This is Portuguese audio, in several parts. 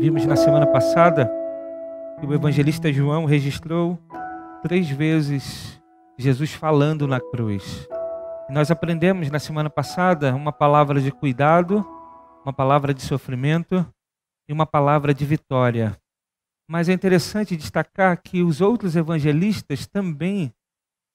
Vimos na semana passada que o evangelista João registrou 3 vezes Jesus falando na cruz. E nós aprendemos na semana passada uma palavra de cuidado, uma palavra de sofrimento e uma palavra de vitória. Mas é interessante destacar que os outros evangelistas também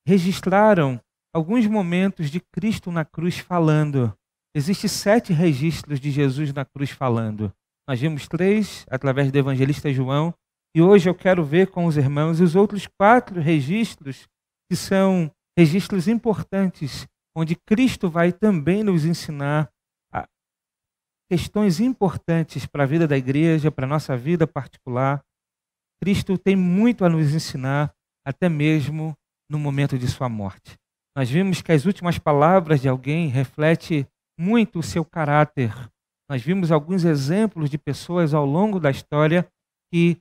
registraram alguns momentos de Cristo na cruz falando. Existem 7 registros de Jesus na cruz falando. Nós vimos 3 através do evangelista João, e hoje eu quero ver com os irmãos os outros 4 registros, que são registros importantes, onde Cristo vai também nos ensinar questões importantes para a vida da igreja, para a nossa vida particular. Cristo tem muito a nos ensinar, até mesmo no momento de sua morte. Nós vimos que as últimas palavras de alguém refletem muito o seu caráter. Nós vimos alguns exemplos de pessoas ao longo da história que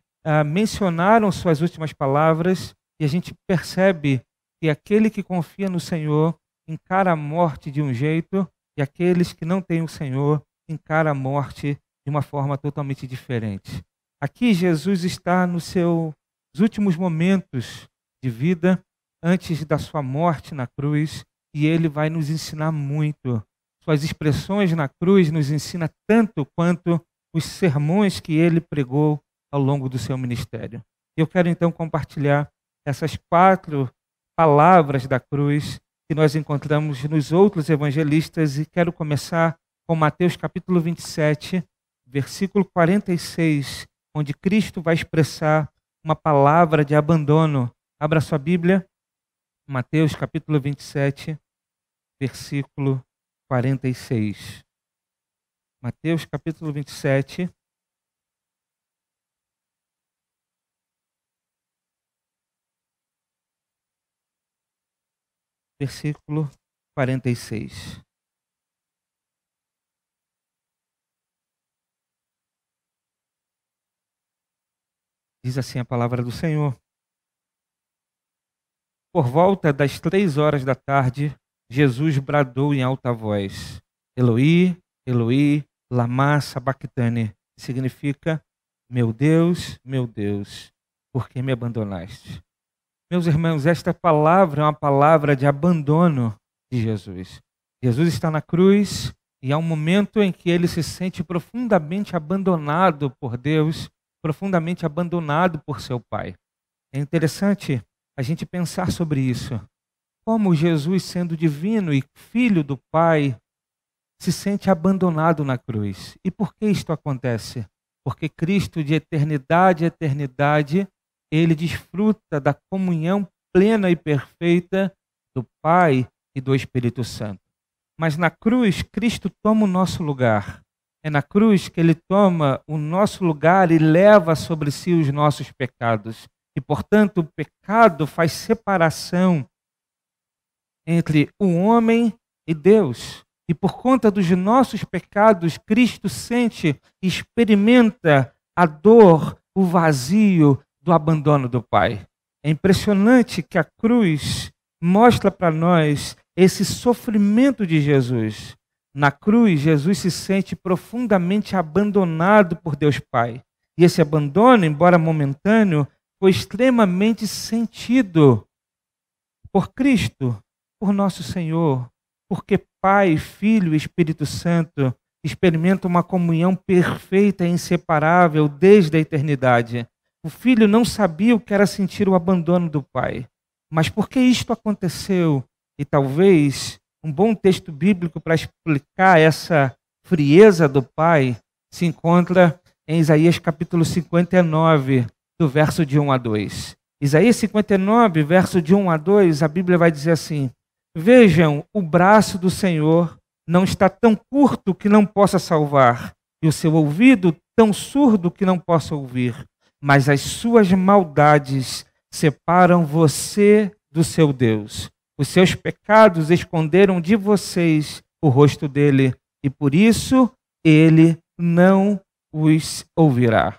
mencionaram suas últimas palavras, e a gente percebe que aquele que confia no Senhor encara a morte de um jeito, e aqueles que não têm o Senhor encara a morte de uma forma totalmente diferente. Aqui Jesus está nos seus últimos momentos de vida, antes da sua morte na cruz, e ele vai nos ensinar muito. Suas expressões na cruz nos ensinam tanto quanto os sermões que ele pregou ao longo do seu ministério. Eu quero então compartilhar essas 4 palavras da cruz que nós encontramos nos outros evangelistas, e quero começar com Mateus capítulo 27, versículo 46, onde Cristo vai expressar uma palavra de abandono. Abra sua Bíblia, Mateus capítulo 27, versículo 46. Mateus capítulo 27, versículo 46. Diz assim a palavra do Senhor. Por volta das 3 horas da tarde, Jesus bradou em alta voz: Eloi, Eloi, lama sabachthani, que significa: meu Deus, por que me abandonaste? Meus irmãos, esta palavra é uma palavra de abandono de Jesus. Jesus está na cruz e há um momento em que ele se sente profundamente abandonado por Deus, profundamente abandonado por seu Pai. É interessante a gente pensar sobre isso. Como Jesus, sendo divino e filho do Pai, se sente abandonado na cruz. E por que isto acontece? Porque Cristo, de eternidade a eternidade, ele desfruta da comunhão plena e perfeita do Pai e do Espírito Santo. Mas na cruz, Cristo toma o nosso lugar. É na cruz que ele toma o nosso lugar e leva sobre si os nossos pecados. E, portanto, o pecado faz separação entre o homem e Deus. E por conta dos nossos pecados, Cristo sente e experimenta a dor, o vazio do abandono do Pai. É impressionante que a cruz mostra para nós esse sofrimento de Jesus. Na cruz, Jesus se sente profundamente abandonado por Deus Pai. E esse abandono, embora momentâneo, foi extremamente sentido por Cristo, por nosso Senhor, porque Pai, Filho e Espírito Santo experimentam uma comunhão perfeita e inseparável desde a eternidade. O Filho não sabia o que era sentir o abandono do Pai. Mas por que isto aconteceu? E talvez um bom texto bíblico para explicar essa frieza do Pai se encontra em Isaías capítulo 59, do verso de 1 a 2. Isaías 59, verso de 1 a 2, a Bíblia vai dizer assim: Vejam, o braço do Senhor não está tão curto que não possa salvar, e o seu ouvido tão surdo que não possa ouvir. Mas as suas maldades separam você do seu Deus. Os seus pecados esconderam de vocês o rosto dele, e por isso ele não os ouvirá.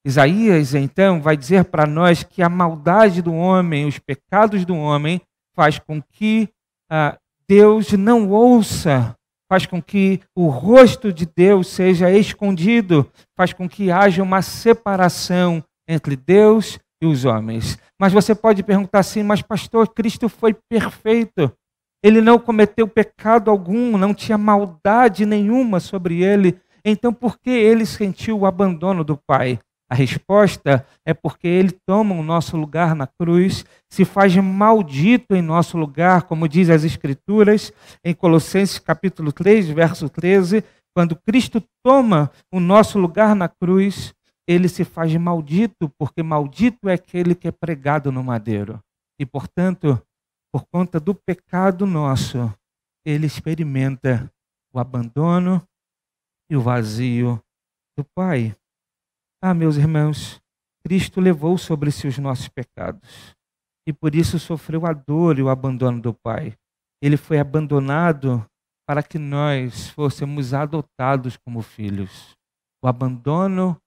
Isaías, então, vai dizer para nós que a maldade do homem, os pecados do homem, faz com que Deus não ouça faz com que o rosto de Deus seja escondido, faz com que haja uma separação entre Deus e os homens. Mas você pode perguntar assim, mas pastor, Cristo foi perfeito. Ele não cometeu pecado algum, não tinha maldade nenhuma sobre ele. Então por que ele sentiu o abandono do Pai? A resposta é porque ele toma o nosso lugar na cruz, se faz maldito em nosso lugar, como diz as Escrituras, em Colossenses capítulo 3, verso 13, quando Cristo toma o nosso lugar na cruz, ele se faz maldito, porque maldito é aquele que é pregado no madeiro. E, portanto, por conta do pecado nosso, ele experimenta o abandono e o vazio do Pai. Ah, meus irmãos, Cristo levou sobre si os nossos pecados e por isso sofreu a dor e o abandono do Pai. Ele foi abandonado para que nós fôssemos adotados como filhos. O abandono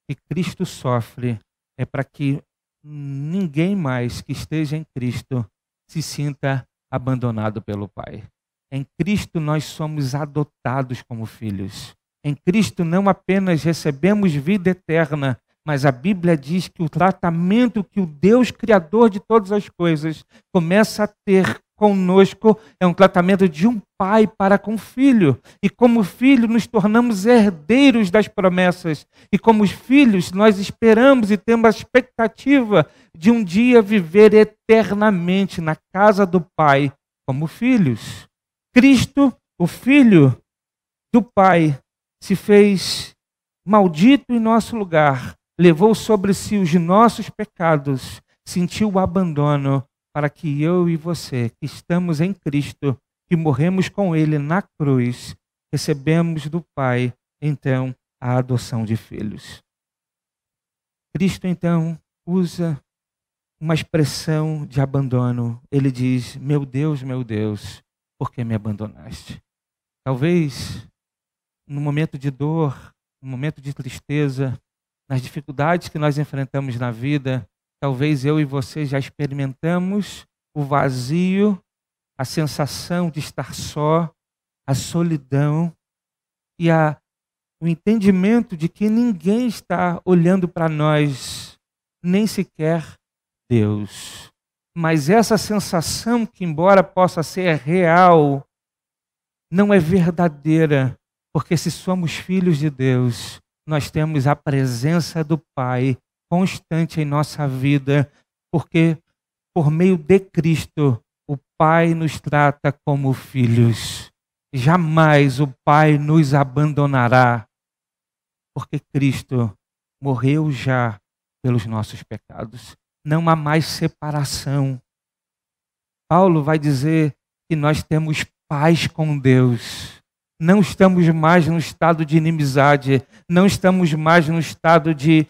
que Cristo sofre é para que ninguém mais que esteja em Cristo se sinta abandonado pelo Pai. Em Cristo nós somos adotados como filhos. Em Cristo não apenas recebemos vida eterna, mas a Bíblia diz que o tratamento que o Deus Criador de todas as coisas começa a ter conosco é um tratamento de um pai para com o filho. E como filho nos tornamos herdeiros das promessas. E como filhos nós esperamos e temos a expectativa de um dia viver eternamente na casa do Pai como filhos. Cristo, o Filho do Pai, se fez maldito em nosso lugar, levou sobre si os nossos pecados, sentiu o abandono para que eu e você, que estamos em Cristo, que morremos com Ele na cruz, recebemos do Pai, então, a adoção de filhos. Cristo, então, usa uma expressão de abandono. Ele diz, meu Deus, por que me abandonaste? Talvez no momento de dor, no momento de tristeza, nas dificuldades que nós enfrentamos na vida, talvez eu e você já experimentamos o vazio, a sensação de estar só, a solidão e o entendimento de que ninguém está olhando para nós, nem sequer Deus. Mas essa sensação que, embora possa ser real, não é verdadeira. Porque se somos filhos de Deus, nós temos a presença do Pai constante em nossa vida, porque por meio de Cristo, o Pai nos trata como filhos. Jamais o Pai nos abandonará, porque Cristo morreu já pelos nossos pecados. Não há mais separação. Paulo vai dizer que nós temos paz com Deus. Não estamos mais no estado de inimizade, não estamos mais no estado de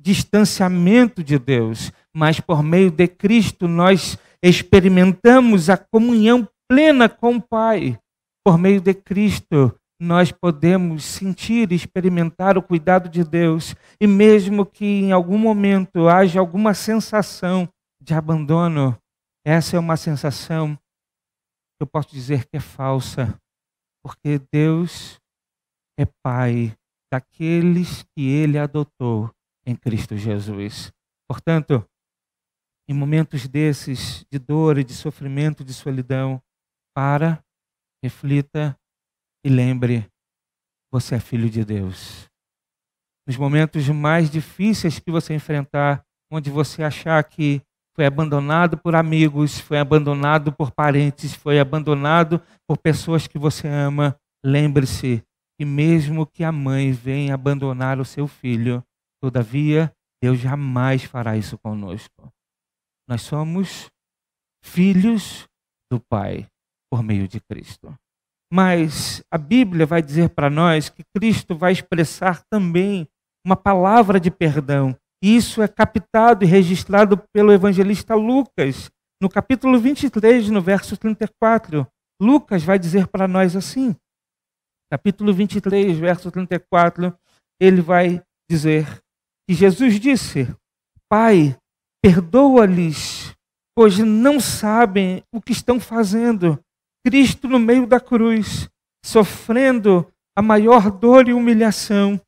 distanciamento de Deus, mas por meio de Cristo nós experimentamos a comunhão plena com o Pai. Por meio de Cristo nós podemos sentir e experimentar o cuidado de Deus, e mesmo que em algum momento haja alguma sensação de abandono, essa é uma sensação que eu posso dizer que é falsa. Porque Deus é Pai daqueles que Ele adotou em Cristo Jesus. Portanto, em momentos desses de dor e de sofrimento, de solidão, reflita e lembre, você é filho de Deus. Nos momentos mais difíceis que você enfrentar, onde você achar que foi abandonado por amigos, foi abandonado por parentes, foi abandonado por pessoas que você ama, lembre-se que mesmo que a mãe venha abandonar o seu filho, todavia, Deus jamais fará isso conosco. Nós somos filhos do Pai por meio de Cristo. Mas a Bíblia vai dizer para nós que Cristo vai expressar também uma palavra de perdão. Isso é captado e registrado pelo evangelista Lucas, no capítulo 23, no verso 34. Lucas vai dizer para nós assim, capítulo 23, verso 34, ele vai dizer que Jesus disse, Pai, perdoa-lhes, pois não sabem o que estão fazendo. Cristo no meio da cruz, sofrendo a maior dor e humilhação,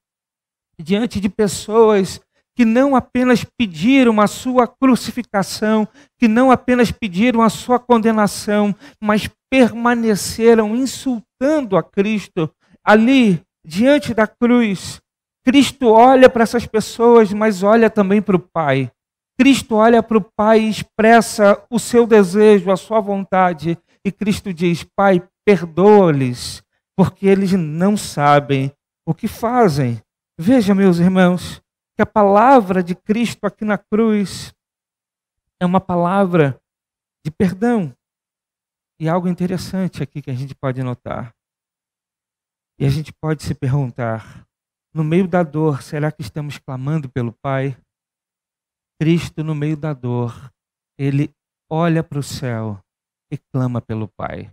diante de pessoas que não apenas pediram a sua crucificação, que não apenas pediram a sua condenação, mas permaneceram insultando a Cristo ali, diante da cruz. Cristo olha para essas pessoas, mas olha também para o Pai. Cristo olha para o Pai e expressa o seu desejo, a sua vontade. E Cristo diz: Pai, perdoa-lhes, porque eles não sabem o que fazem. Veja, meus irmãos, que a palavra de Cristo aqui na cruz é uma palavra de perdão. E algo interessante aqui que a gente pode notar. E a gente pode se perguntar, no meio da dor, será que estamos clamando pelo Pai? Cristo, no meio da dor, ele olha para o céu e clama pelo Pai.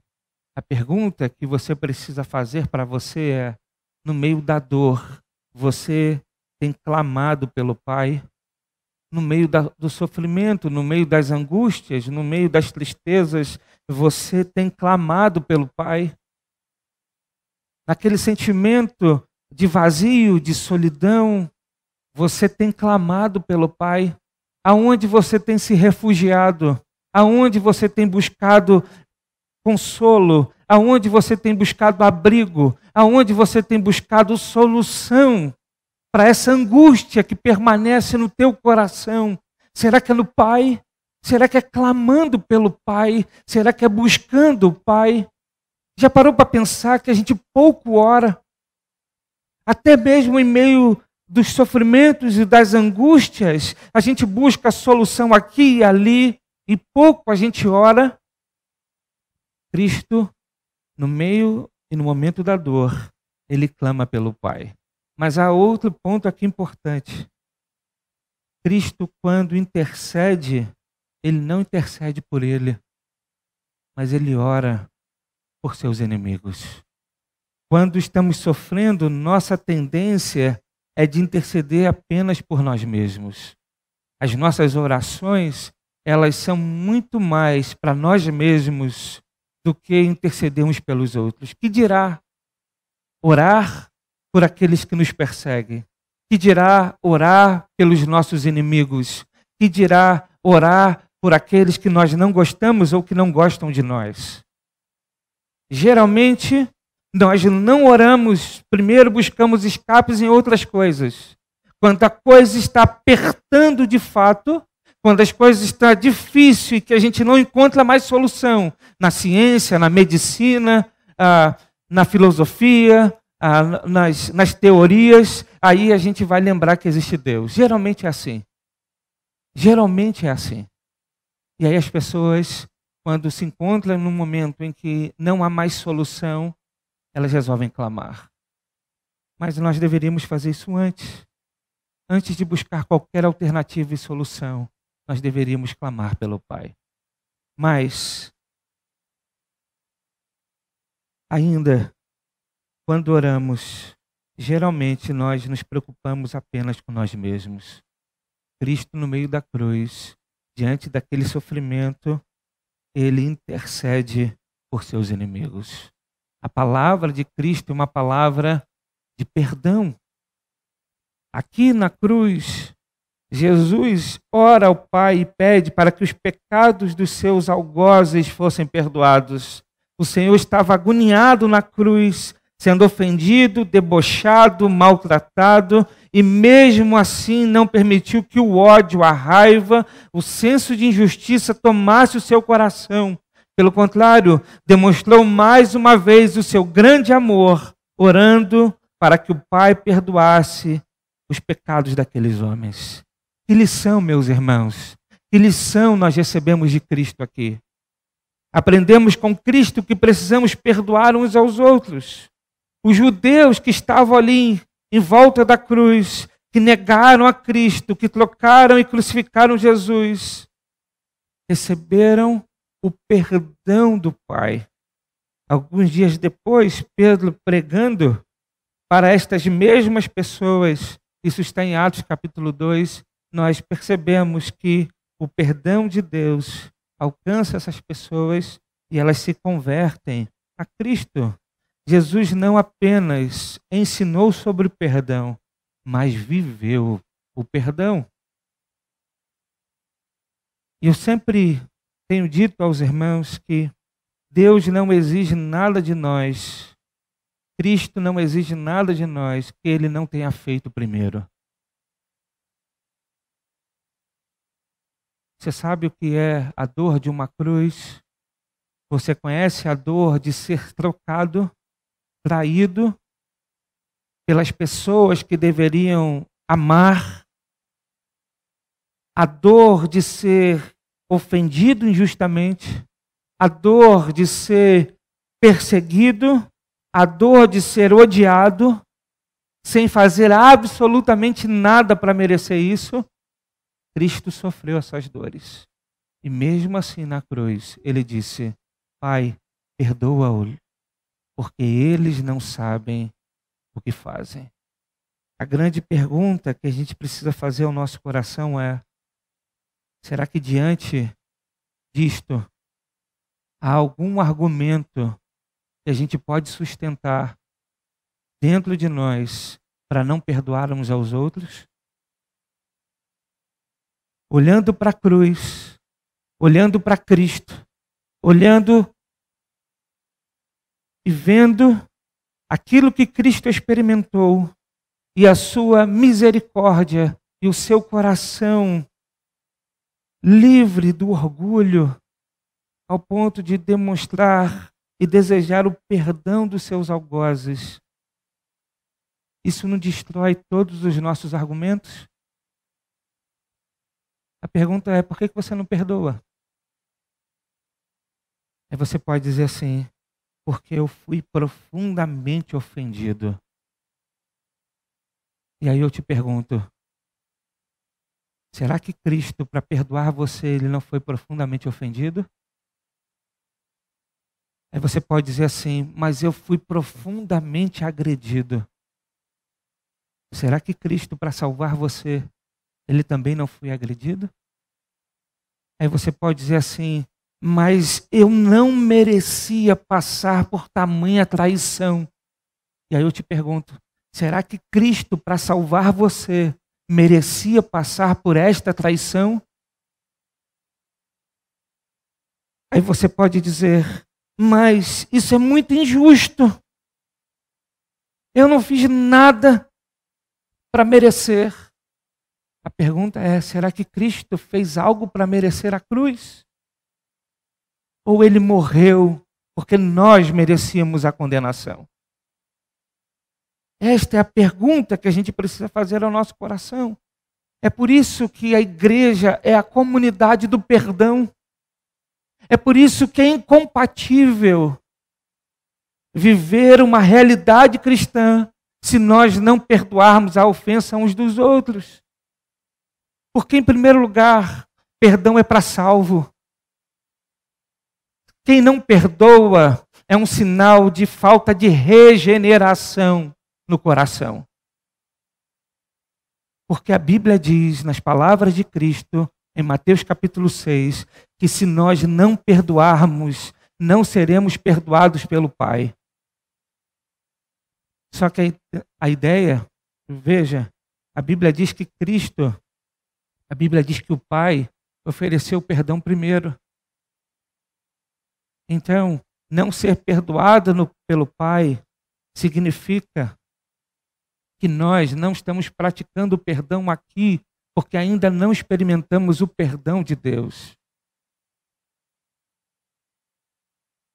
A pergunta que você precisa fazer para você é, no meio da dor, você tem clamado pelo Pai? No meio do sofrimento, no meio das angústias, no meio das tristezas, você tem clamado pelo Pai? Naquele sentimento de vazio, de solidão, você tem clamado pelo Pai? Aonde você tem se refugiado? Aonde você tem buscado consolo? Aonde você tem buscado abrigo? Aonde você tem buscado solução para essa angústia que permanece no teu coração? Será que é no Pai? Será que é clamando pelo Pai? Será que é buscando o Pai? Já parou para pensar que a gente pouco ora? Até mesmo em meio dos sofrimentos e das angústias, a gente busca a solução aqui e ali, e pouco a gente ora. Cristo, no meio e no momento da dor, ele clama pelo Pai. Mas há outro ponto aqui importante. Cristo, quando intercede, ele não intercede por ele, mas ele ora por seus inimigos. Quando estamos sofrendo, nossa tendência é de interceder apenas por nós mesmos. As nossas orações, elas são muito mais para nós mesmos do que intercedermos pelos outros. Que dirá orar por aqueles que nos perseguem? Que dirá orar pelos nossos inimigos? Que dirá orar por aqueles que nós não gostamos ou que não gostam de nós? Geralmente, nós não oramos, primeiro buscamos escapes em outras coisas. Quando a coisa está apertando de fato, quando as coisas estão difíceis e que a gente não encontra mais solução na ciência, na medicina, na filosofia, nas teorias, aí a gente vai lembrar que existe Deus. Geralmente é assim. Geralmente é assim. E aí as pessoas, quando se encontram num momento em que não há mais solução, elas resolvem clamar. Mas nós deveríamos fazer isso antes. Antes de buscar qualquer alternativa e solução, nós deveríamos clamar pelo Pai. Mas, ainda, quando oramos, geralmente nós nos preocupamos apenas com nós mesmos. Cristo, no meio da cruz, diante daquele sofrimento, ele intercede por seus inimigos. A palavra de Cristo é uma palavra de perdão. Aqui na cruz, Jesus ora ao Pai e pede para que os pecados dos seus algozes fossem perdoados. O Senhor estava agoniado na cruz, sendo ofendido, debochado, maltratado, e mesmo assim não permitiu que o ódio, a raiva, o senso de injustiça tomasse o seu coração. Pelo contrário, demonstrou mais uma vez o seu grande amor, orando para que o Pai perdoasse os pecados daqueles homens. Que lição, meus irmãos, que lição nós recebemos de Cristo aqui. Aprendemos com Cristo que precisamos perdoar uns aos outros. Os judeus que estavam ali em volta da cruz, que negaram a Cristo, que trocaram e crucificaram Jesus, receberam o perdão do Pai. Alguns dias depois, Pedro pregando para estas mesmas pessoas, isso está em Atos capítulo 2, nós percebemos que o perdão de Deus alcança essas pessoas e elas se convertem a Cristo. Jesus não apenas ensinou sobre o perdão, mas viveu o perdão. E eu sempre tenho dito aos irmãos que Deus não exige nada de nós, Cristo não exige nada de nós que Ele não tenha feito primeiro. Você sabe o que é a dor de uma cruz? Você conhece a dor de ser trocado, traído pelas pessoas que deveriam amar? A dor de ser ofendido injustamente? A dor de ser perseguido? A dor de ser odiado sem fazer absolutamente nada para merecer isso? Cristo sofreu essas dores. E mesmo assim na cruz, ele disse: Pai, perdoa-os, porque eles não sabem o que fazem. A grande pergunta que a gente precisa fazer ao nosso coração é: será que diante disto há algum argumento que a gente pode sustentar dentro de nós para não perdoar uns aos outros? Olhando para a cruz, olhando para Cristo, olhando e vendo aquilo que Cristo experimentou e a sua misericórdia e o seu coração livre do orgulho ao ponto de demonstrar e desejar o perdão dos seus algozes. Isso não destrói todos os nossos argumentos? A pergunta é: por que você não perdoa? Aí você pode dizer assim: porque eu fui profundamente ofendido. E aí eu te pergunto: será que Cristo, para perdoar você, ele não foi profundamente ofendido? Aí você pode dizer assim: mas eu fui profundamente agredido. Será que Cristo, para salvar você, ele também não foi agredido? Aí você pode dizer assim: mas eu não merecia passar por tamanha traição. E aí eu te pergunto: será que Cristo, para salvar você, merecia passar por esta traição? Aí você pode dizer: mas isso é muito injusto. Eu não fiz nada para merecer. A pergunta é: será que Cristo fez algo para merecer a cruz? Ou ele morreu porque nós merecíamos a condenação? Esta é a pergunta que a gente precisa fazer ao nosso coração. É por isso que a igreja é a comunidade do perdão. É por isso que é incompatível viver uma realidade cristã se nós não perdoarmos a ofensa uns dos outros. Porque, em primeiro lugar, perdão é para salvo. Quem não perdoa é um sinal de falta de regeneração no coração. Porque a Bíblia diz, nas palavras de Cristo, em Mateus capítulo 6, que se nós não perdoarmos, não seremos perdoados pelo Pai. Só que a ideia, veja, a Bíblia diz que a Bíblia diz que o Pai ofereceu o perdão primeiro. Então, não ser perdoado pelo Pai significa que nós não estamos praticando o perdão aqui, porque ainda não experimentamos o perdão de Deus.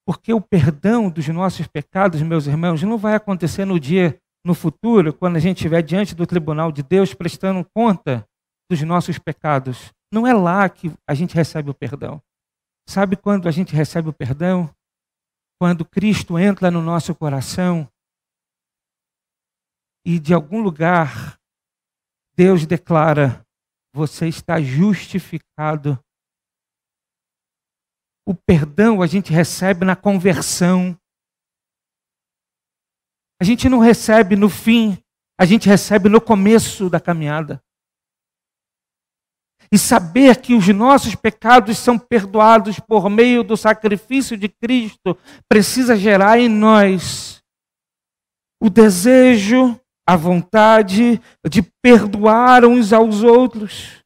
Porque o perdão dos nossos pecados, meus irmãos, não vai acontecer no futuro, quando a gente estiver diante do tribunal de Deus, prestando conta dos nossos pecados. Não é lá que a gente recebe o perdão. Sabe quando a gente recebe o perdão? Quando Cristo entra no nosso coração e de algum lugar Deus declara: você está justificado. O perdão a gente recebe na conversão. A gente não recebe no fim, a gente recebe no começo da caminhada. E saber que os nossos pecados são perdoados por meio do sacrifício de Cristo precisa gerar em nós o desejo, a vontade de perdoar uns aos outros.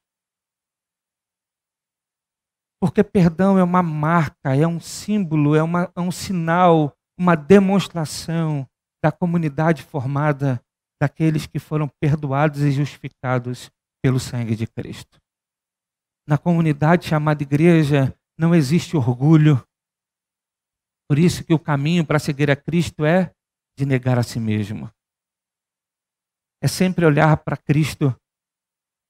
Porque perdão é uma marca, é um símbolo, é um sinal, uma demonstração da comunidade formada daqueles que foram perdoados e justificados pelo sangue de Cristo. Na comunidade chamada igreja não existe orgulho. Por isso que o caminho para seguir a Cristo é de negar a si mesmo. É sempre olhar para Cristo.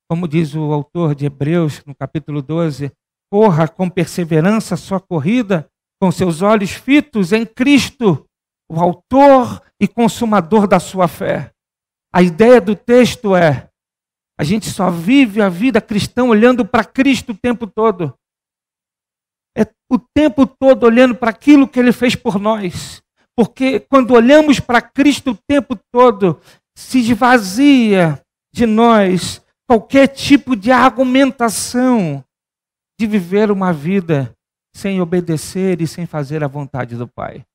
Como diz o autor de Hebreus, no capítulo 12, corra com perseverança a sua corrida, com seus olhos fitos em Cristo, o autor e consumador da sua fé. A ideia do texto é: a gente só vive a vida cristã olhando para Cristo o tempo todo. É o tempo todo olhando para aquilo que Ele fez por nós. Porque quando olhamos para Cristo o tempo todo, se esvazia de nós qualquer tipo de argumentação de viver uma vida sem obedecer e sem fazer a vontade do Pai.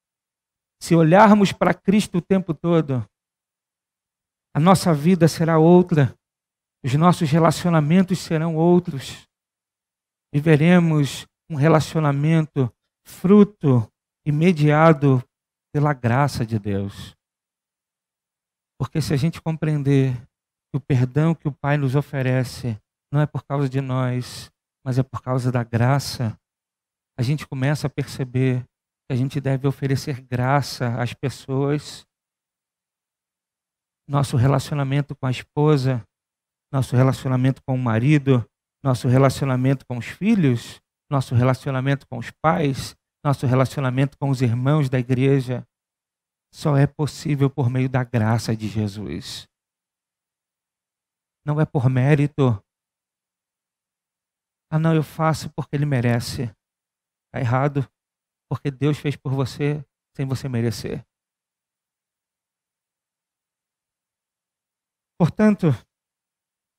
Se olharmos para Cristo o tempo todo, a nossa vida será outra, os nossos relacionamentos serão outros. Viveremos um relacionamento fruto e mediado pela graça de Deus. Porque se a gente compreender que o perdão que o Pai nos oferece não é por causa de nós, mas é por causa da graça, a gente começa a perceber que a gente deve oferecer graça às pessoas. Nosso relacionamento com a esposa, nosso relacionamento com o marido, nosso relacionamento com os filhos, nosso relacionamento com os pais, nosso relacionamento com os irmãos da igreja, só é possível por meio da graça de Jesus. Não é por mérito. Ah, não, eu faço porque Ele merece. Está errado, porque Deus fez por você sem você merecer. Portanto,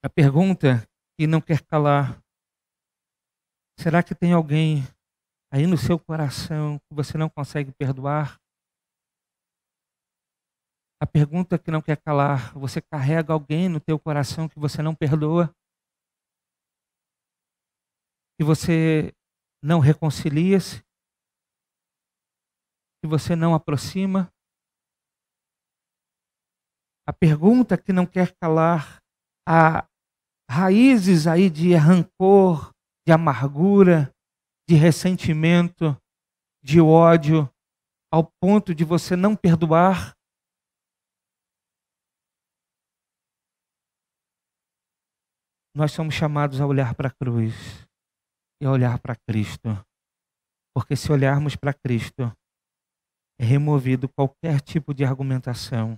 a pergunta que não quer calar: será que tem alguém aí no seu coração que você não consegue perdoar? A pergunta que não quer calar: você carrega alguém no teu coração que você não perdoa? Que você não reconcilia-se? Que você não aproxima? A pergunta que não quer calar: há raízes aí de rancor, de amargura, de ressentimento, de ódio, ao ponto de você não perdoar? Nós somos chamados a olhar para a cruz e a olhar para Cristo. Porque se olharmos para Cristo, é removido qualquer tipo de argumentação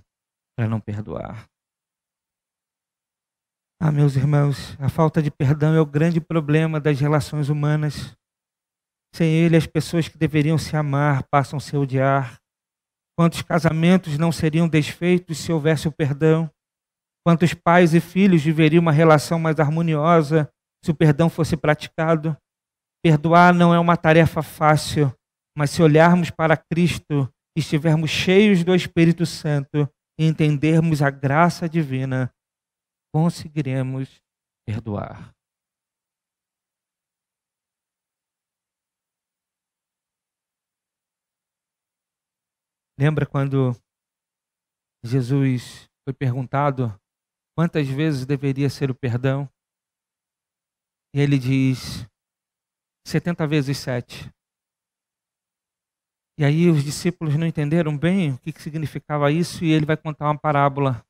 para não perdoar. Ah, meus irmãos, a falta de perdão é o grande problema das relações humanas. Sem ele, as pessoas que deveriam se amar passam a se odiar. Quantos casamentos não seriam desfeitos se houvesse o perdão? Quantos pais e filhos viveriam uma relação mais harmoniosa se o perdão fosse praticado? Perdoar não é uma tarefa fácil, mas se olharmos para Cristo e estivermos cheios do Espírito Santo e entendermos a graça divina, conseguiremos perdoar. Lembra quando Jesus foi perguntado quantas vezes deveria ser o perdão? E ele diz 70 vezes 7. E aí os discípulos não entenderam bem o que significava isso e ele vai contar uma parábola,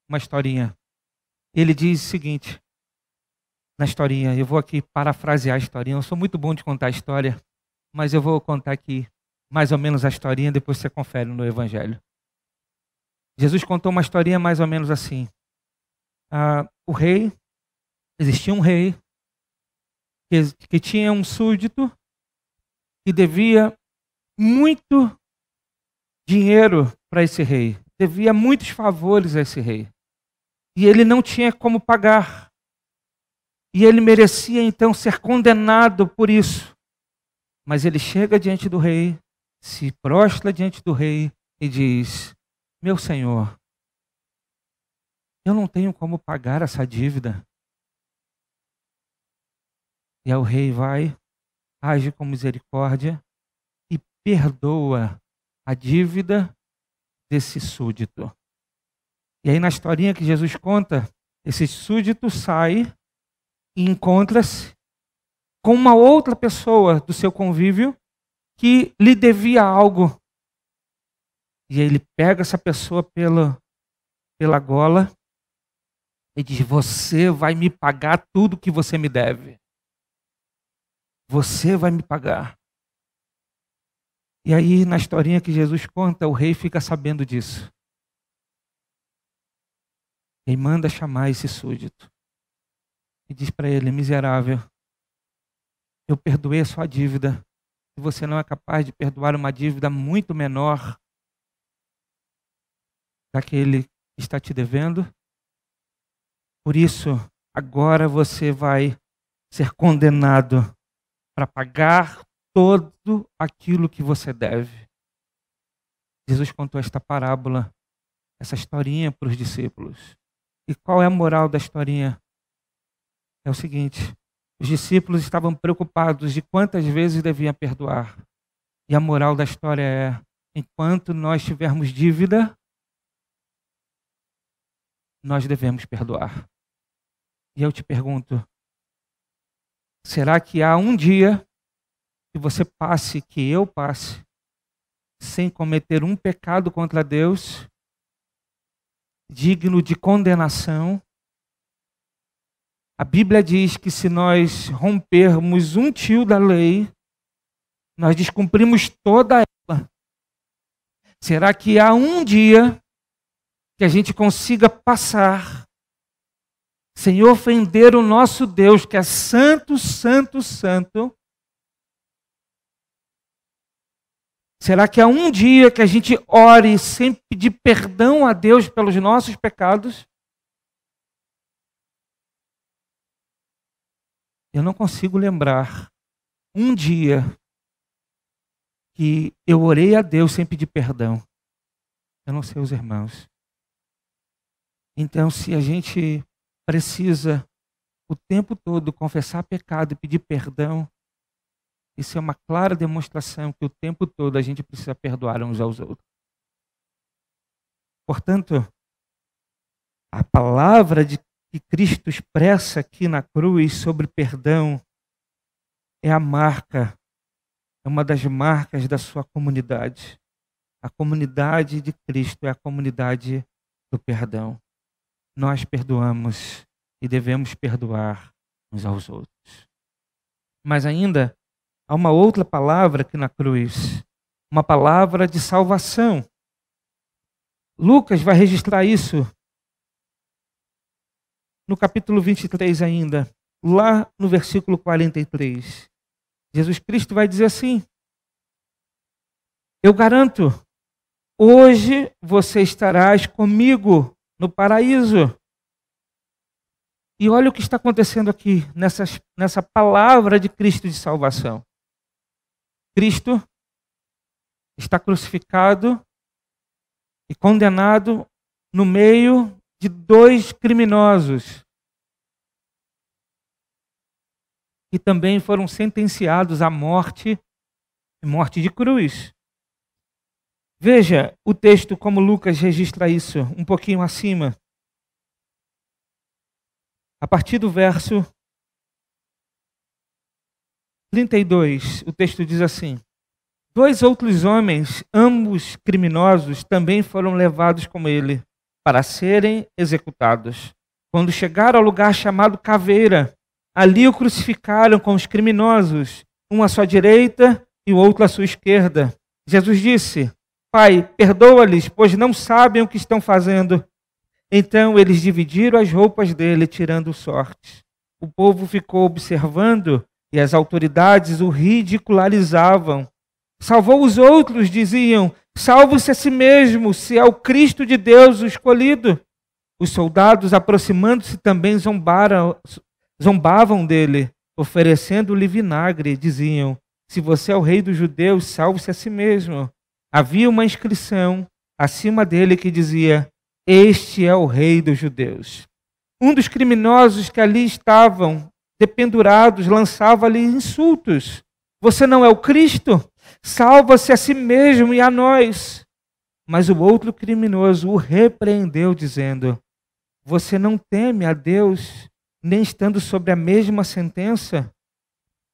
uma historinha. Ele diz o seguinte, na historinha, eu vou aqui parafrasear a historinha, eu sou muito bom de contar a história, mas eu vou contar aqui mais ou menos a historinha, depois você confere no Evangelho. Jesus contou uma historinha mais ou menos assim. Existia um rei que tinha um súdito que devia muito dinheiro para esse rei, devia muitos favores a esse rei. E ele não tinha como pagar. E ele merecia então ser condenado por isso. Mas ele chega diante do rei, se prostra diante do rei e diz: meu senhor, eu não tenho como pagar essa dívida. E aí o rei vai, age com misericórdia e perdoa a dívida desse súdito. E aí na historinha que Jesus conta, esse súdito sai e encontra-se com uma outra pessoa do seu convívio que lhe devia algo. E aí ele pega essa pessoa pela gola e diz: você vai me pagar tudo que você me deve. Você vai me pagar. E aí, na historinha que Jesus conta, o rei fica sabendo disso. E manda chamar esse súdito. E diz para ele: miserável, eu perdoei a sua dívida. Se você não é capaz de perdoar uma dívida muito menor daquele que está te devendo, por isso, agora você vai ser condenado para pagar todo aquilo que você deve. Jesus contou esta parábola, essa historinha para os discípulos. E qual é a moral da historinha? É o seguinte: os discípulos estavam preocupados de quantas vezes deviam perdoar. E a moral da história é: enquanto nós tivermos dívida, nós devemos perdoar. E eu te pergunto, será que há um dia que você passe, que eu passe, sem cometer um pecado contra Deus, digno de condenação? A Bíblia diz que se nós rompermos um tio da lei, nós descumprimos toda ela. Será que há um dia que a gente consiga passar sem ofender o nosso Deus, que é santo, santo, santo? Será que há um dia que a gente ore sem pedir perdão a Deus pelos nossos pecados? Eu não consigo lembrar um dia que eu orei a Deus sem pedir perdão. Eu não sei os irmãos. Então, se a gente precisa o tempo todo confessar pecado e pedir perdão, isso é uma clara demonstração que o tempo todo a gente precisa perdoar uns aos outros. Portanto, a palavra que Cristo expressa aqui na cruz sobre perdão é a marca, é uma das marcas da sua comunidade. A comunidade de Cristo é a comunidade do perdão. Nós perdoamos e devemos perdoar uns aos outros. Mas ainda há uma outra palavra aqui na cruz, uma palavra de salvação. Lucas vai registrar isso no capítulo 23 ainda, lá no versículo 43. Jesus Cristo vai dizer assim: eu garanto, hoje você estarás comigo no paraíso. E olha o que está acontecendo aqui, nessa palavra de Cristo de salvação. Cristo está crucificado e condenado no meio de dois criminosos que também foram sentenciados à morte, morte de cruz. Veja o texto como Lucas registra isso, um pouquinho acima. A partir do verso 32, o texto diz assim: 2 outros homens, ambos criminosos, também foram levados com ele para serem executados. Quando chegaram ao lugar chamado Caveira, ali o crucificaram com os criminosos, um à sua direita e o outro à sua esquerda. Jesus disse: Pai, perdoa-lhes, pois não sabem o que estão fazendo. Então eles dividiram as roupas dele, tirando sortes. O povo ficou observando e as autoridades o ridicularizavam. Salvou os outros, diziam: salve-se a si mesmo, se é o Cristo de Deus o escolhido. Os soldados, aproximando-se, também zombavam dele, oferecendo-lhe vinagre. Diziam: se você é o rei dos judeus, salve-se a si mesmo. Havia uma inscrição: acima dele que dizia: Este é o Rei dos Judeus. Um dos criminosos que ali estavam dependurados lançava-lhe insultos. Você não é o Cristo? Salva-se a si mesmo e a nós. Mas o outro criminoso o repreendeu, dizendo: Você não teme a Deus, nem estando sob a mesma sentença?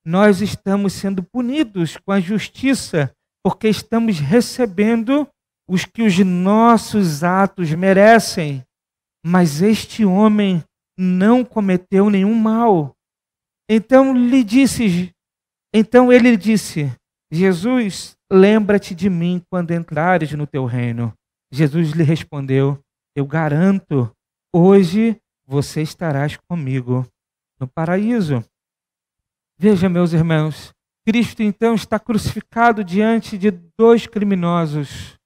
Nós estamos sendo punidos com a justiça, porque estamos recebendo os que os nossos atos merecem. Mas este homem não cometeu nenhum mal. Então ele disse: Jesus, lembra-te de mim quando entrares no teu reino. Jesus lhe respondeu: Eu garanto, hoje você estarás comigo no paraíso. Veja, meus irmãos, Cristo então está crucificado diante de dois criminosos.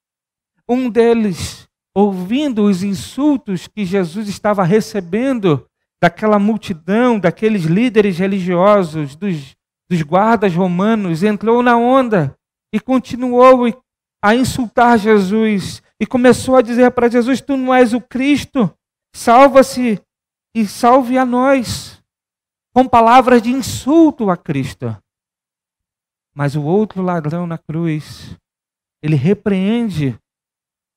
Um deles, ouvindo os insultos que Jesus estava recebendo daquela multidão, daqueles líderes religiosos, dos guardas romanos, entrou na onda e continuou a insultar Jesus e começou a dizer para Jesus: Tu não és o Cristo, salva-se e salve a nós, com palavras de insulto a Cristo. Mas o outro ladrão na cruz, ele repreende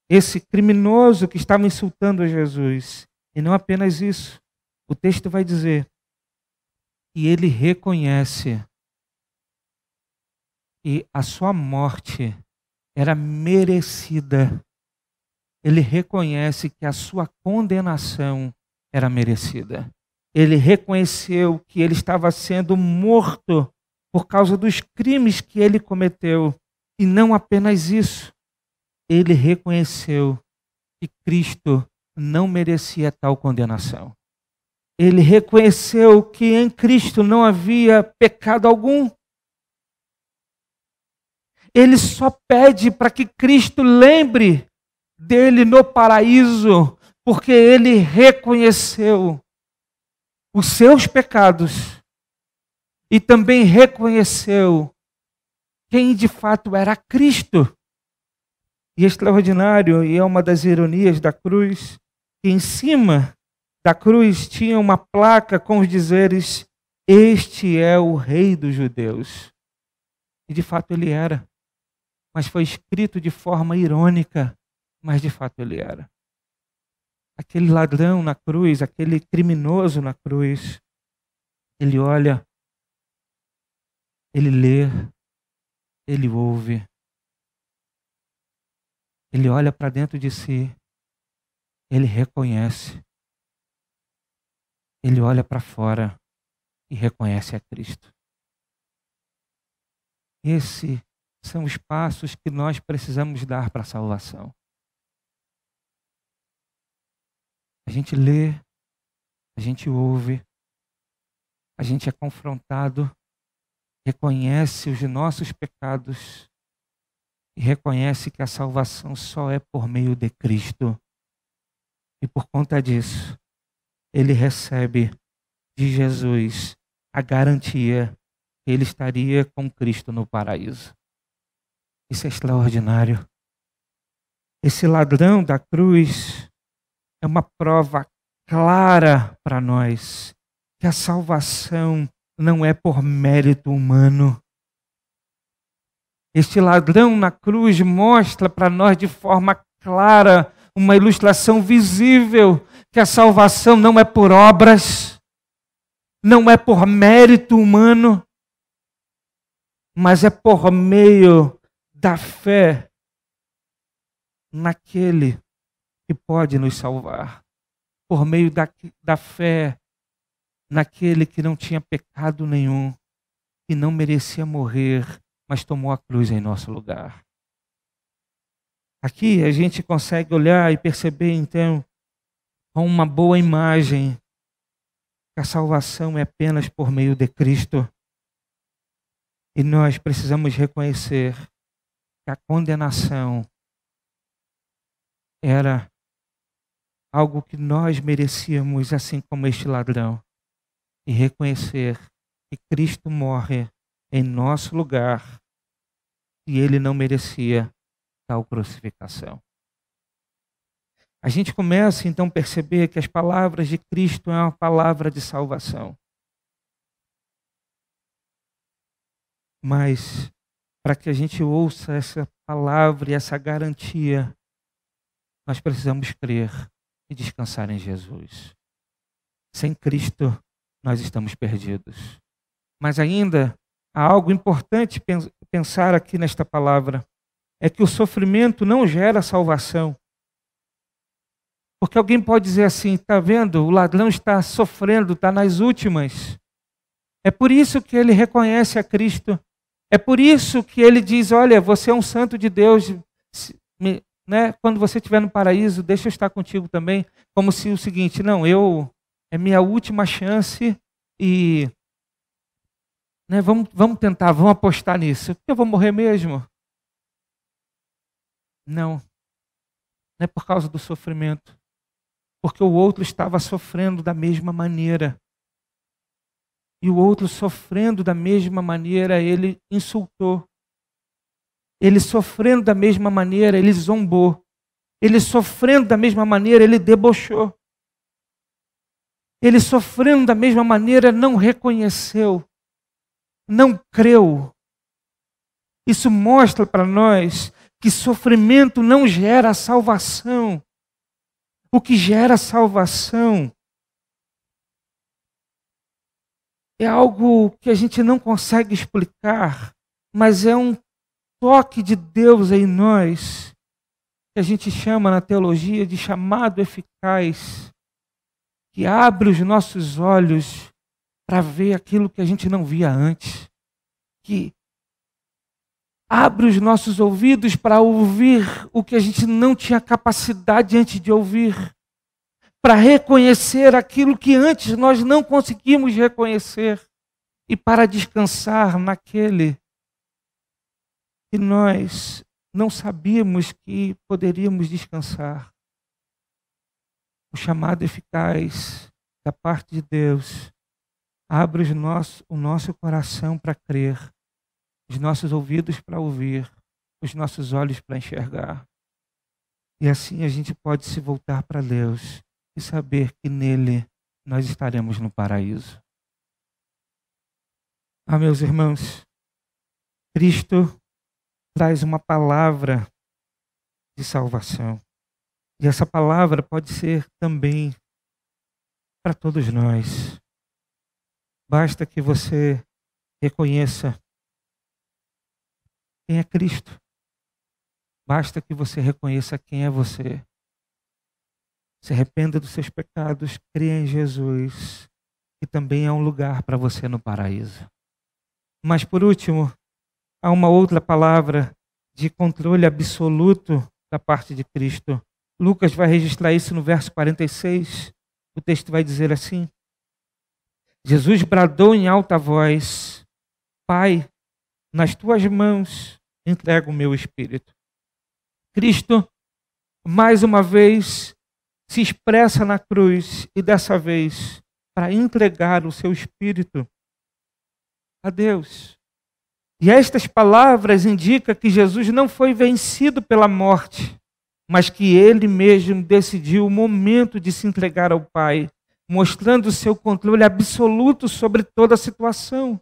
esse criminoso que estava insultando a Jesus. E não apenas isso, o texto vai dizer que ele reconhece que a sua morte era merecida. Ele reconhece que a sua condenação era merecida. Ele reconheceu que ele estava sendo morto por causa dos crimes que ele cometeu. E não apenas isso, ele reconheceu que Cristo não merecia tal condenação. Ele reconheceu que em Cristo não havia pecado algum. Ele só pede para que Cristo lembre dele no paraíso, porque ele reconheceu os seus pecados e também reconheceu quem de fato era Cristo. E é extraordinário, e é uma das ironias da cruz, que em cima da cruz tinha uma placa com os dizeres: Este é o Rei dos Judeus. E de fato ele era. Mas foi escrito de forma irônica, mas de fato ele era. Aquele ladrão na cruz, aquele criminoso na cruz, ele olha, ele lê, ele ouve, ele olha para dentro de si, ele reconhece, ele olha para fora e reconhece a Cristo. Esses são os passos que nós precisamos dar para a salvação. A gente lê, a gente ouve, a gente é confrontado, reconhece os nossos pecados e reconhece que a salvação só é por meio de Cristo. E por conta disso, ele recebe de Jesus a garantia que ele estaria com Cristo no paraíso. Isso é extraordinário. Esse ladrão da cruz é uma prova clara para nós que a salvação não é por mérito humano. Este ladrão na cruz mostra para nós de forma clara, uma ilustração visível, que a salvação não é por obras, não é por mérito humano, mas é por meio da fé naquele que pode nos salvar, por meio da fé naquele que não tinha pecado nenhum, que não merecia morrer, mas tomou a cruz em nosso lugar. Aqui a gente consegue olhar e perceber então, com uma boa imagem, que a salvação é apenas por meio de Cristo. E nós precisamos reconhecer que a condenação era algo que nós merecíamos, assim como este ladrão. E reconhecer que Cristo morre em nosso lugar e ele não merecia tal crucificação. a gente começa então a perceber que as palavras de Cristo é uma palavra de salvação. Mas, para que a gente ouça essa palavra e essa garantia, nós precisamos crer e descansar em Jesus. Sem Cristo, nós estamos perdidos. Mas ainda há algo importante pensar aqui nesta palavra, é que o sofrimento não gera salvação. Porque alguém pode dizer assim, está vendo, o ladrão está sofrendo, está nas últimas. É por isso que ele reconhece a Cristo. É por isso que ele diz, olha, você é um santo de Deus, né? Quando você estiver no paraíso, deixa eu estar contigo também. Como se o seguinte, não, é minha última chance e né, vamos tentar, vamos apostar nisso. Eu vou morrer mesmo. Não é por causa do sofrimento. Porque o outro estava sofrendo da mesma maneira. E o outro sofrendo da mesma maneira, ele insultou. Ele sofrendo da mesma maneira, ele zombou. Ele sofrendo da mesma maneira, ele debochou. Ele sofrendo da mesma maneira, não reconheceu. Não creu. Isso mostra para nós que sofrimento não gera salvação. O que gera salvação é algo que a gente não consegue explicar, mas é um toque de Deus em nós, que a gente chama na teologia de chamado eficaz, que abre os nossos olhos para ver aquilo que a gente não via antes, que abre os nossos ouvidos para ouvir o que a gente não tinha capacidade antes de ouvir, para reconhecer aquilo que antes nós não conseguimos reconhecer e para descansar naquele que nós não sabíamos que poderíamos descansar. O chamado eficaz da parte de Deus abre o nosso coração para crer, os nossos ouvidos para ouvir, os nossos olhos para enxergar. E assim a gente pode se voltar para Deus e saber que nele nós estaremos no paraíso. Ah, meus irmãos, Cristo traz uma palavra de salvação. E essa palavra pode ser também para todos nós. Basta que você reconheça quem é Cristo. Basta que você reconheça quem é você. Se arrependa dos seus pecados, creia em Jesus, que também é um lugar para você no paraíso. Mas por último, há uma outra palavra de controle absoluto da parte de Cristo. Lucas vai registrar isso no verso 46. O texto vai dizer assim: Jesus bradou em alta voz, Pai, nas tuas mãos entrego o meu espírito. Cristo, mais uma vez, se expressa na cruz e dessa vez para entregar o seu espírito a Deus. E estas palavras indicam que Jesus não foi vencido pela morte, mas que ele mesmo decidiu o momento de se entregar ao Pai, mostrando o seu controle absoluto sobre toda a situação.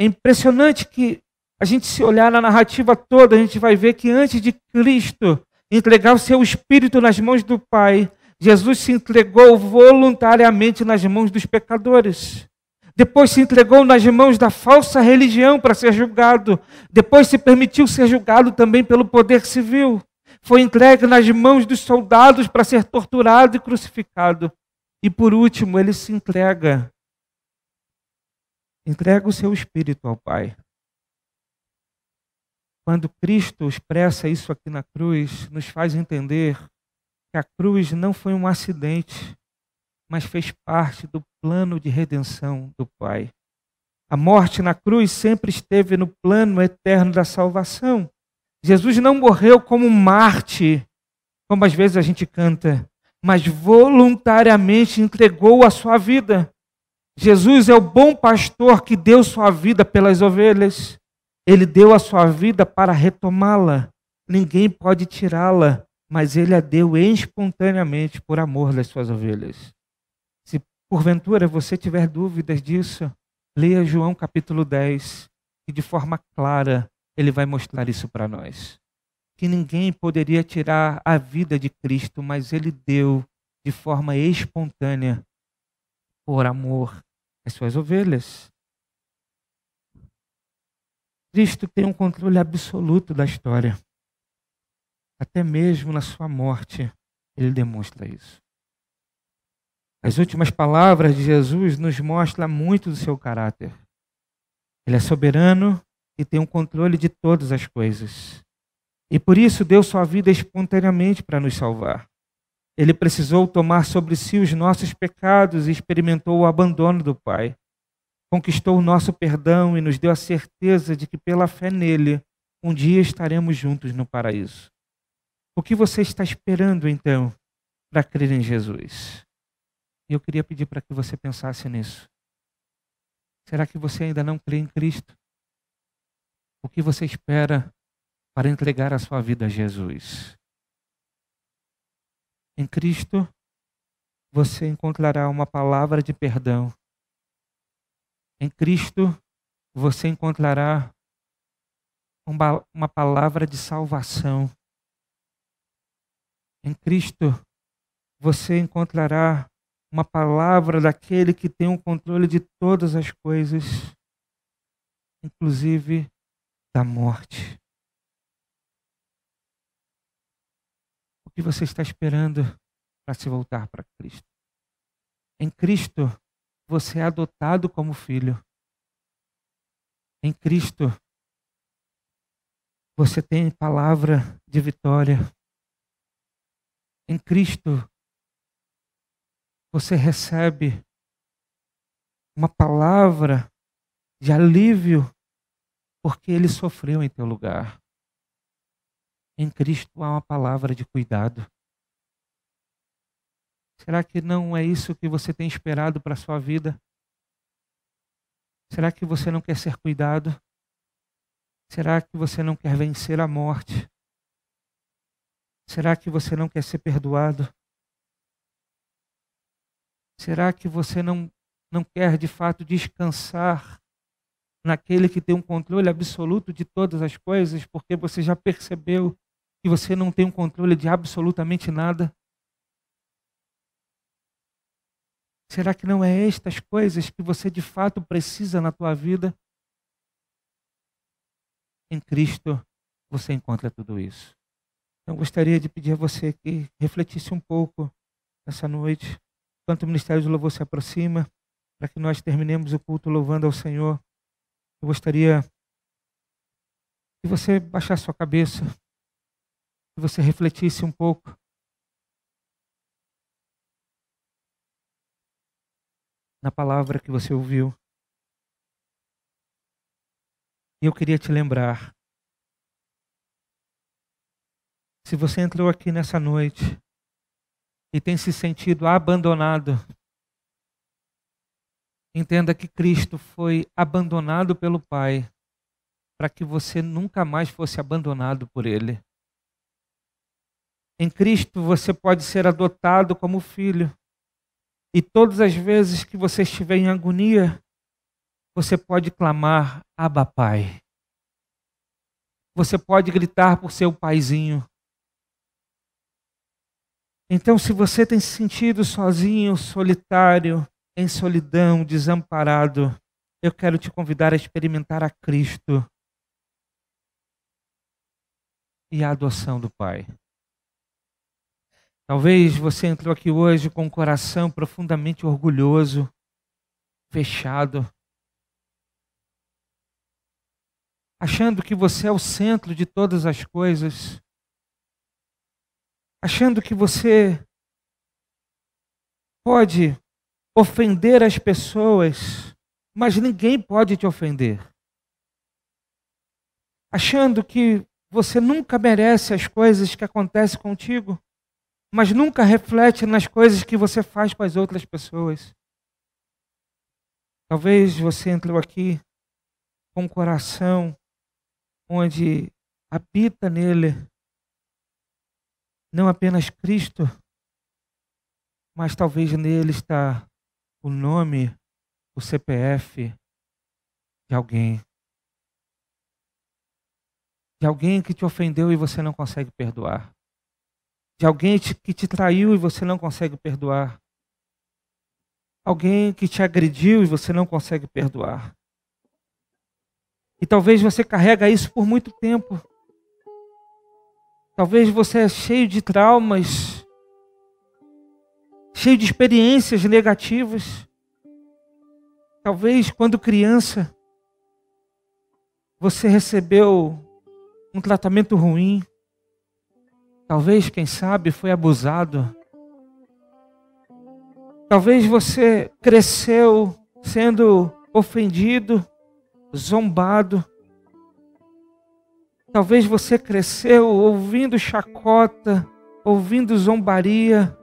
É impressionante que a gente, se olhar na narrativa toda, a gente vai ver que antes de Cristo entregar o seu espírito nas mãos do Pai, Jesus se entregou voluntariamente nas mãos dos pecadores. Depois se entregou nas mãos da falsa religião para ser julgado. Depois se permitiu ser julgado também pelo poder civil. Foi entregue nas mãos dos soldados para ser torturado e crucificado. E por último, ele se entrega o seu espírito ao Pai. Quando Cristo expressa isso aqui na cruz, nos faz entender que a cruz não foi um acidente, mas fez parte do plano de redenção do Pai. A morte na cruz sempre esteve no plano eterno da salvação. Jesus não morreu como um Marte, como às vezes a gente canta, mas voluntariamente entregou a sua vida. Jesus é o bom pastor que deu sua vida pelas ovelhas. Ele deu a sua vida para retomá-la. Ninguém pode tirá-la, mas ele a deu espontaneamente por amor das suas ovelhas. Se porventura você tiver dúvidas disso, leia João capítulo 10, e de forma clara ele vai mostrar isso para nós. Que ninguém poderia tirar a vida de Cristo, mas ele deu de forma espontânea por amor às suas ovelhas. Cristo tem um controle absoluto da história. Até mesmo na sua morte, ele demonstra isso. As últimas palavras de Jesus nos mostram muito do seu caráter. Ele é soberano e tem um controle de todas as coisas. E por isso deu sua vida espontaneamente para nos salvar. Ele precisou tomar sobre si os nossos pecados e experimentou o abandono do Pai. Conquistou o nosso perdão e nos deu a certeza de que pela fé nele, um dia estaremos juntos no paraíso. O que você está esperando então para crer em Jesus? E eu queria pedir para que você pensasse nisso. Será que você ainda não crê em Cristo? O que você espera para entregar a sua vida a Jesus? Em Cristo, você encontrará uma palavra de perdão. Em Cristo, você encontrará uma palavra de salvação. Em Cristo, você encontrará uma palavra daquele que tem o controle de todas as coisas, inclusive da morte. O que você está esperando para se voltar para Cristo? Em Cristo, você é adotado como filho. Em Cristo, você tem palavra de vitória. Em Cristo, você recebe uma palavra de alívio porque ele sofreu em teu lugar. Em Cristo há uma palavra de cuidado. Será que não é isso que você tem esperado para a sua vida? Será que você não quer ser cuidado? Será que você não quer vencer a morte? Será que você não quer ser perdoado? Será que você não quer de fato descansar naquele que tem um controle absoluto de todas as coisas, porque você já percebeu que você não tem um controle de absolutamente nada? Será que não é estas coisas que você de fato precisa na tua vida? Em Cristo você encontra tudo isso. Então, eu gostaria de pedir a você que refletisse um pouco nessa noite, enquanto o Ministério do Louvor se aproxima, para que nós terminemos o culto louvando ao Senhor. Eu gostaria que você baixasse sua cabeça, que você refletisse um pouco. Na palavra que você ouviu. E eu queria te lembrar, se você entrou aqui nessa noite e tem se sentido abandonado, entenda que Cristo foi abandonado pelo Pai para que você nunca mais fosse abandonado por Ele. Em Cristo você pode ser adotado como filho. E todas as vezes que você estiver em agonia, você pode clamar, Abba Pai. Você pode gritar por seu paizinho. Então, se você tem se sentido sozinho, solitário, em solidão, desamparado, eu quero te convidar a experimentar a Cristo e a adoção do Pai. Talvez você entrou aqui hoje com um coração profundamente orgulhoso, fechado, achando que você é o centro de todas as coisas, achando que você pode ofender as pessoas, mas ninguém pode te ofender. Achando que você nunca merece as coisas que acontecem contigo, mas nunca reflete nas coisas que você faz com as outras pessoas. Talvez você entrou aqui com um coração onde habita nele não apenas Cristo, mas talvez nele está o nome, o CPF de alguém. De alguém que te ofendeu e você não consegue perdoar. De alguém que te traiu e você não consegue perdoar. Alguém que te agrediu e você não consegue perdoar. E talvez você carrega isso por muito tempo. Talvez você é cheio de traumas, cheio de experiências negativas. Talvez quando criança você recebeu um tratamento ruim. Talvez, quem sabe, foi abusado. Talvez você cresceu sendo ofendido, zombado. Talvez você cresceu ouvindo chacota, ouvindo zombaria,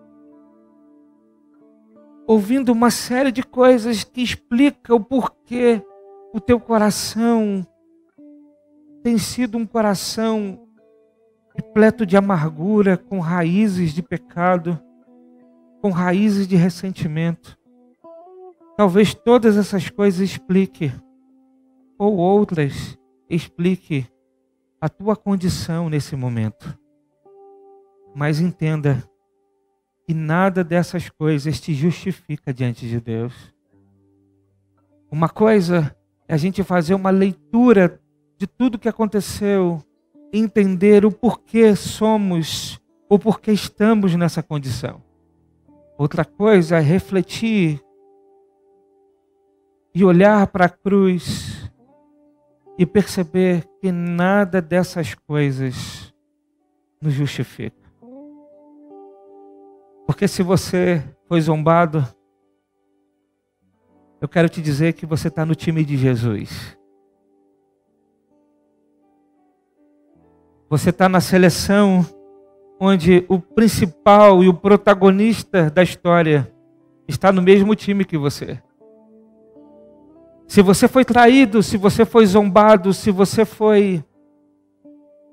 ouvindo uma série de coisas que explicam o porquê o teu coração tem sido um coração repleto de amargura, com raízes de pecado, com raízes de ressentimento. Talvez todas essas coisas expliquem, ou outras expliquem a tua condição nesse momento. Mas entenda que nada dessas coisas te justifica diante de Deus. Uma coisa é a gente fazer uma leitura de tudo que aconteceu, entender o porquê somos ou porquê estamos nessa condição. Outra coisa é refletir e olhar para a cruz e perceber que nada dessas coisas nos justifica. Porque se você foi zombado, eu quero te dizer que você está no time de Jesus. Você está na seleção onde o principal e o protagonista da história está no mesmo time que você. Se você foi traído, se você foi zombado, se você foi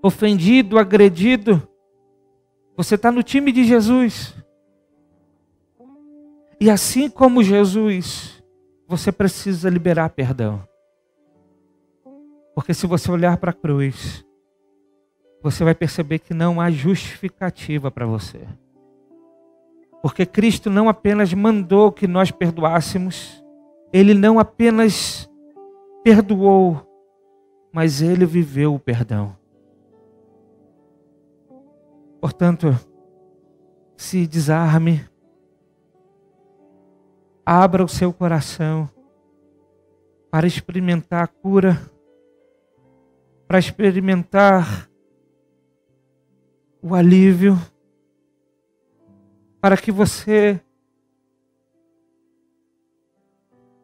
ofendido, agredido, você está no time de Jesus. E assim como Jesus, você precisa liberar perdão. Porque se você olhar para a cruz, você vai perceber que não há justificativa para você. Porque Cristo não apenas mandou que nós perdoássemos, Ele não apenas perdoou, mas Ele viveu o perdão. Portanto, se desarme, abra o seu coração para experimentar a cura, para experimentar o alívio, para que você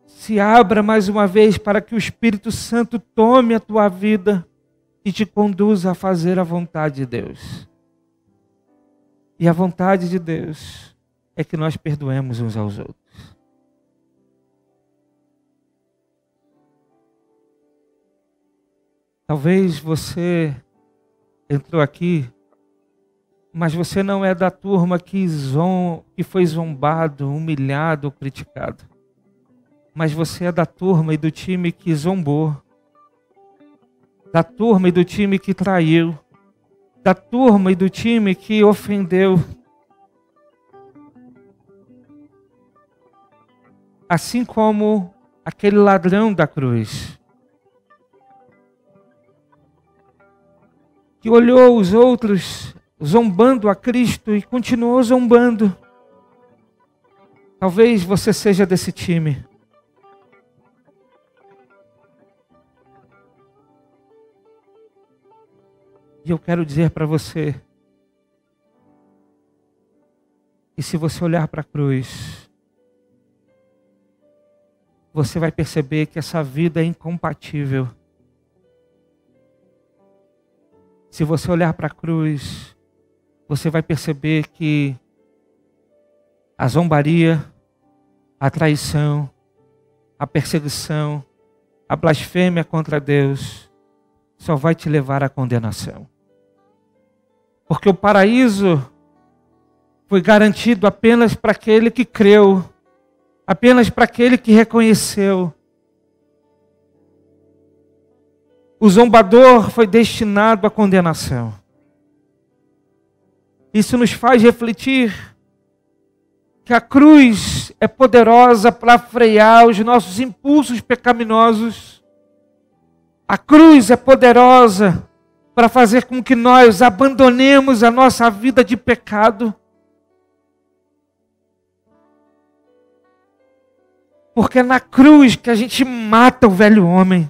se abra mais uma vez para que o Espírito Santo tome a tua vida e te conduza a fazer a vontade de Deus. E a vontade de Deus é que nós perdoemos uns aos outros. Talvez você entrou aqui, mas você não é da turma que foi zombado, humilhado ou criticado. Mas você é da turma e do time que zombou. Da turma e do time que traiu. Da turma e do time que ofendeu. Assim como aquele ladrão da cruz, que olhou os outros zombando a Cristo e continuou zombando. Talvez você seja desse time. E eu quero dizer para você que se você olhar para a cruz, você vai perceber que essa vida é incompatível. Se você olhar para a cruz, você vai perceber que a zombaria, a traição, a perseguição, a blasfêmia contra Deus só vai te levar à condenação. Porque o paraíso foi garantido apenas para aquele que creu, apenas para aquele que reconheceu. O zombador foi destinado à condenação. Isso nos faz refletir que a cruz é poderosa para frear os nossos impulsos pecaminosos. A cruz é poderosa para fazer com que nós abandonemos a nossa vida de pecado. Porque é na cruz que a gente mata o velho homem.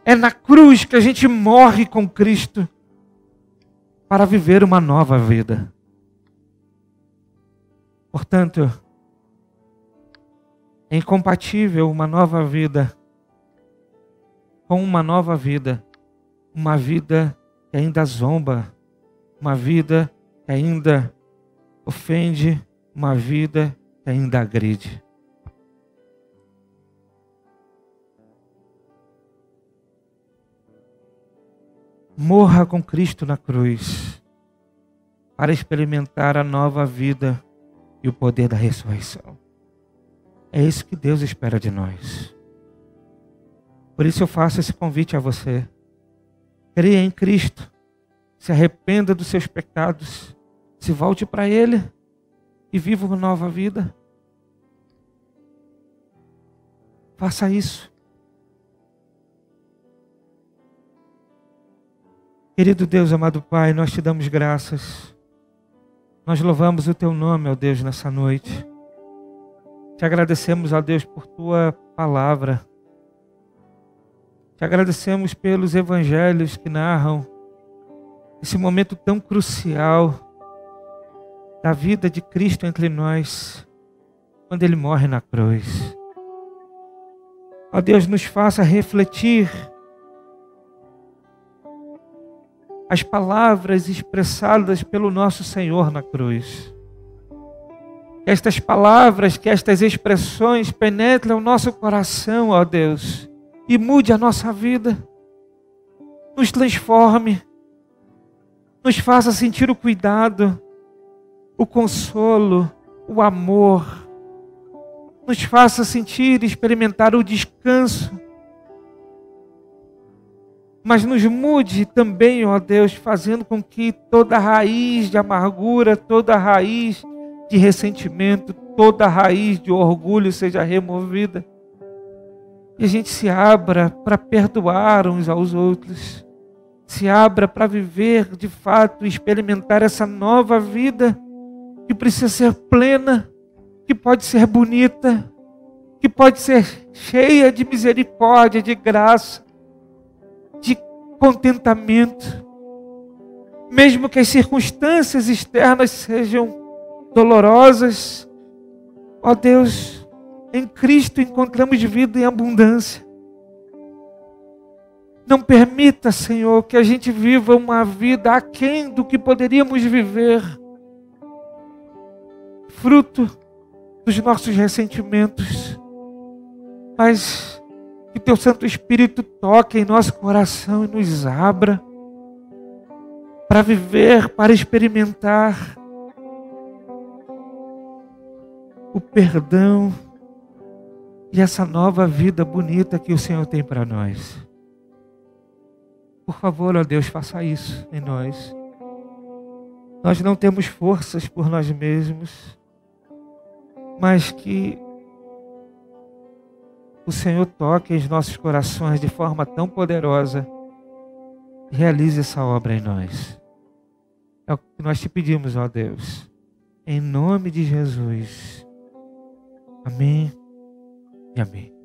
É na cruz que a gente morre com Cristo para viver uma nova vida. Portanto, é incompatível uma nova vida com uma nova vida. Uma vida que ainda zomba, uma vida que ainda ofende, uma vida que ainda agride. Morra com Cristo na cruz, para experimentar a nova vida e o poder da ressurreição. É isso que Deus espera de nós. Por isso eu faço esse convite a você. Creia em Cristo, se arrependa dos seus pecados, se volte para Ele e viva uma nova vida. Faça isso. Querido Deus, amado Pai, nós te damos graças. Nós louvamos o Teu nome, ó Deus, nessa noite. Te agradecemos, ó Deus, por Tua palavra. Te agradecemos pelos evangelhos que narram esse momento tão crucial da vida de Cristo entre nós, quando Ele morre na cruz. Ó Deus, nos faça refletir as palavras expressadas pelo nosso Senhor na cruz. Que estas palavras, que estas expressões penetrem o nosso coração, ó Deus, e mude a nossa vida. Nos transforme. Nos faça sentir o cuidado, o consolo, o amor. Nos faça sentir e experimentar o descanso. Mas nos mude também, ó Deus, fazendo com que toda raiz de amargura, toda raiz de ressentimento, toda raiz de orgulho seja removida. E a gente se abra para perdoar uns aos outros. Se abra para viver de fato e experimentar essa nova vida que precisa ser plena, que pode ser bonita, que pode ser cheia de misericórdia, de graça, de contentamento. Mesmo que as circunstâncias externas sejam dolorosas, ó Deus, em Cristo encontramos vida em abundância. Não permita, Senhor, que a gente viva uma vida aquém do que poderíamos viver, fruto dos nossos ressentimentos, mas que Teu Santo Espírito toque em nosso coração e nos abra para viver, para experimentar o perdão e essa nova vida bonita que o Senhor tem para nós. Por favor, ó Deus, faça isso em nós. Nós não temos forças por nós mesmos, mas que o Senhor toque em nossos corações de forma tão poderosa e realize essa obra em nós. É o que nós te pedimos, ó Deus. Em nome de Jesus. Amém e amém.